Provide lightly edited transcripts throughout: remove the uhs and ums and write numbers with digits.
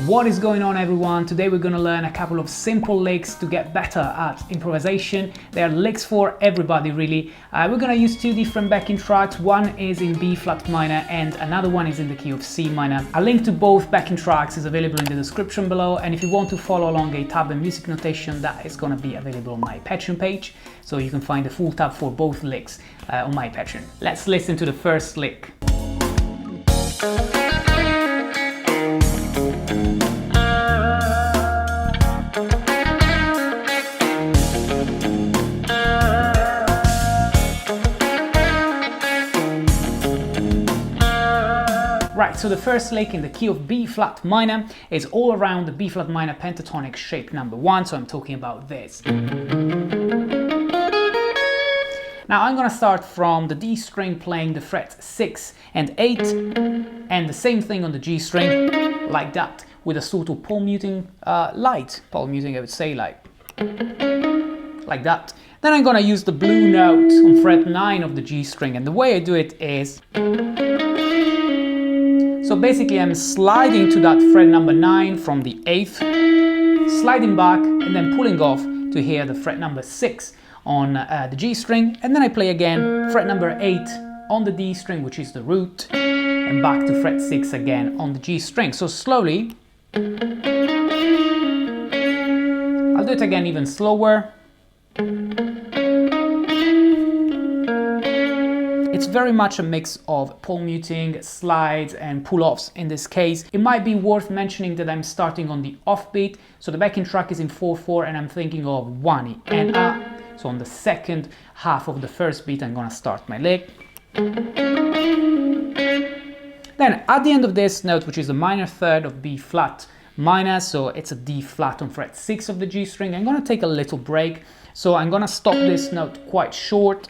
What is going on, everyone? Today we're going to learn a couple of simple licks to get better at improvisation. They are licks for everybody, really. We're going to use two different backing tracks. One is in B flat minor and another one is in the key of C minor. A link to both backing tracks is available in the description below, and if you want to follow along a tab and music notation, that is going to be available on my Patreon page, so you can find the full tab for both licks on my Patreon. Let's listen to the first lick. Right, so the first lick in the key of B flat minor is all around the B flat minor pentatonic shape number 1, so I'm talking about this. Now I'm gonna start from the D string, playing the frets 6 and 8, and the same thing on the G string, like that, with a sort of palm muting, light palm muting, I would say, like that. Then I'm gonna use the blue note on fret 9 of the G string, and the way I do it is, so basically I'm sliding to that fret number 9 from the 8th, sliding back and then pulling off to hear the fret number 6 on the G string, and then I play again fret number 8 on the D string, which is the root, and back to fret 6 again on the G string. So slowly, I'll do it again even slower. It's very much a mix of palm muting, slides and pull-offs in this case. It might be worth mentioning that I'm starting on the offbeat, so the backing track is in 4/4 and I'm thinking of 1 and A. So on the second half of the first beat I'm gonna start my lick. Then at the end of this note, which is the minor third of B flat minor, so it's a D flat on fret 6 of the G string, I'm gonna take a little break. So I'm gonna stop this note quite short.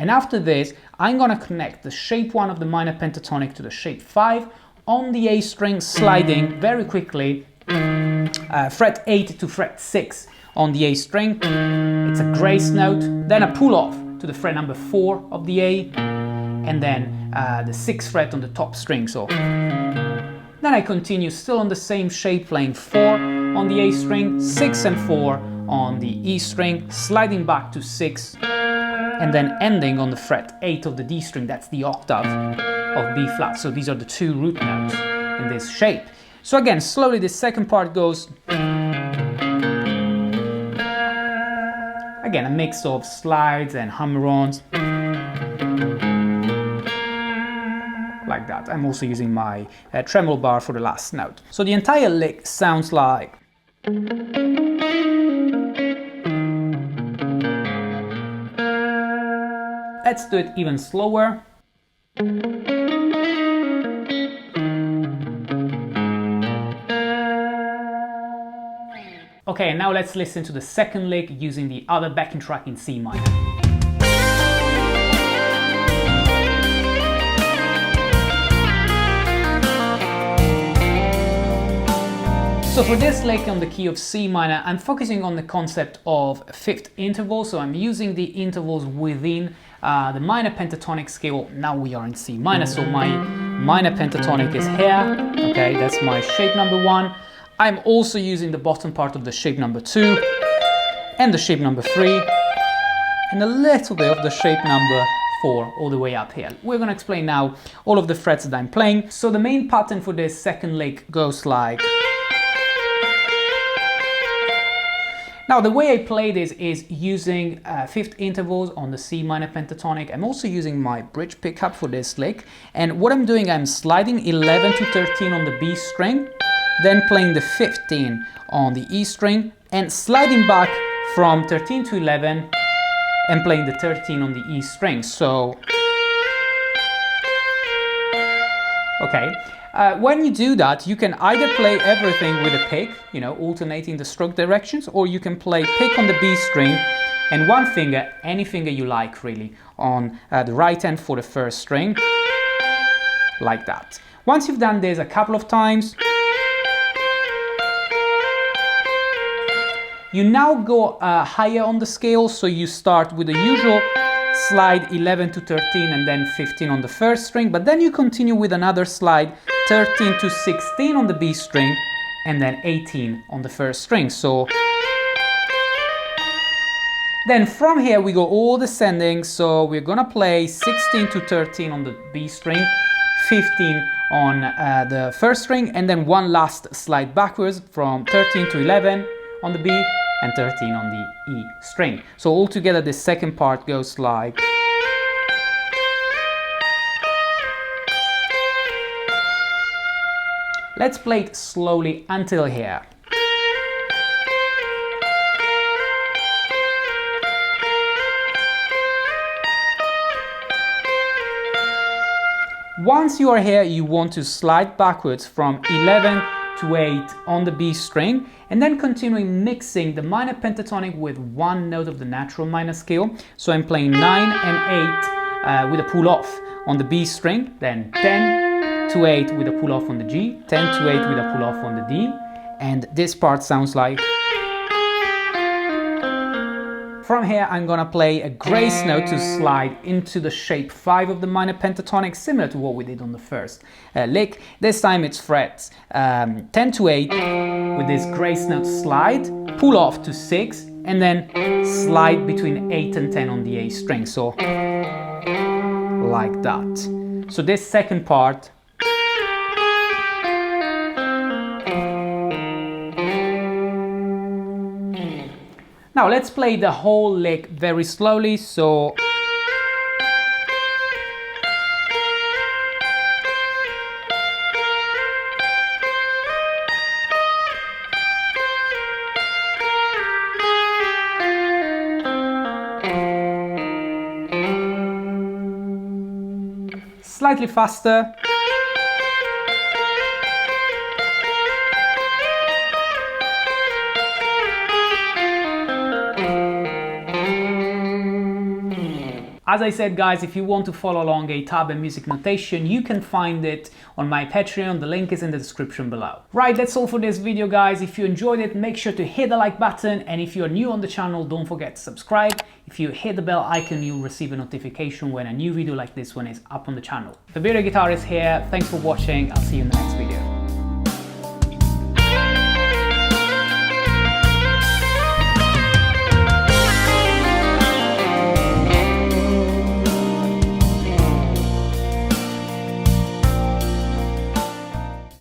And after this, I'm gonna connect the shape 1 of the minor pentatonic to the shape 5 on the A string, sliding very quickly fret 8 to fret 6 on the A string. It's a grace note, then a pull off to the fret number 4 of the A, and then the 6th fret on the top string. So then I continue still on the same shape, playing 4 on the A string, 6 and 4 on the E string, sliding back to 6, and then ending on the fret 8 of the D string. That's the octave of B flat. So these are the two root notes in this shape. So again, slowly the second part goes. Again, a mix of slides and hammer-ons. Like that. I'm also using my tremolo bar for the last note. So the entire lick sounds like. Let's do it even slower. Okay, now let's listen to the second lick using the other backing track in C minor. So for this lick on the key of C minor, I'm focusing on the concept of fifth interval, so I'm using the intervals within the minor pentatonic scale. Now we are in C minor, so my minor pentatonic is here, okay, that's my shape number 1. I'm also using the bottom part of the shape number 2, and the shape number 3, and a little bit of the shape number 4 all the way up here. We're gonna explain now all of the frets that I'm playing. So the main pattern for this second lick goes like. Now the way I play this is using fifth intervals on the C minor pentatonic. I'm also using my bridge pickup for this lick, and what I'm doing, I'm sliding 11 to 13 on the B string, then playing the 15 on the E string, and sliding back from 13 to 11 and playing the 13 on the E string. So, okay. When you do that, you can either play everything with a pick, you know, alternating the stroke directions, or you can play pick on the B string and one finger, any finger you like really, on the right hand for the first string, like that. Once you've done this a couple of times, you now go higher on the scale, so you start with the usual slide 11 to 13 and then 15 on the first string, but then you continue with another slide 13 to 16 on the B string, and then 18 on the first string. So then from here we go all descending, so we're gonna play 16 to 13 on the B string, 15 on the first string, and then one last slide backwards from 13 to 11 on the B and 13 on the E string. So altogether this second part goes like... Let's play it slowly until here. Once you are here, you want to slide backwards from 11 to 8 on the B string, and then continuing mixing the minor pentatonic with one note of the natural minor scale. So I'm playing 9 and 8 with a pull off on the B string, then 10 to 8 with a pull off on the G, 10 to 8 with a pull off on the D, and this part sounds like... From here I'm gonna play a grace note to slide into the shape 5 of the minor pentatonic, similar to what we did on the first lick. This time it's frets 10 to 8 with this grace note slide, pull off to 6, and then slide between 8 and 10 on the A string, so like that. So this second part... Now let's play the whole lick very slowly, so... Slightly faster. As I said, guys, if you want to follow along a tab and music notation, you can find it on my Patreon. The link is in the description below. Right, that's all for this video, guys. If you enjoyed it, make sure to hit the like button. And if you're new on the channel, don't forget to subscribe. If you hit the bell icon, you'll receive a notification when a new video like this one is up on the channel. The Guitarist here. Thanks for watching. I'll see you in the next video.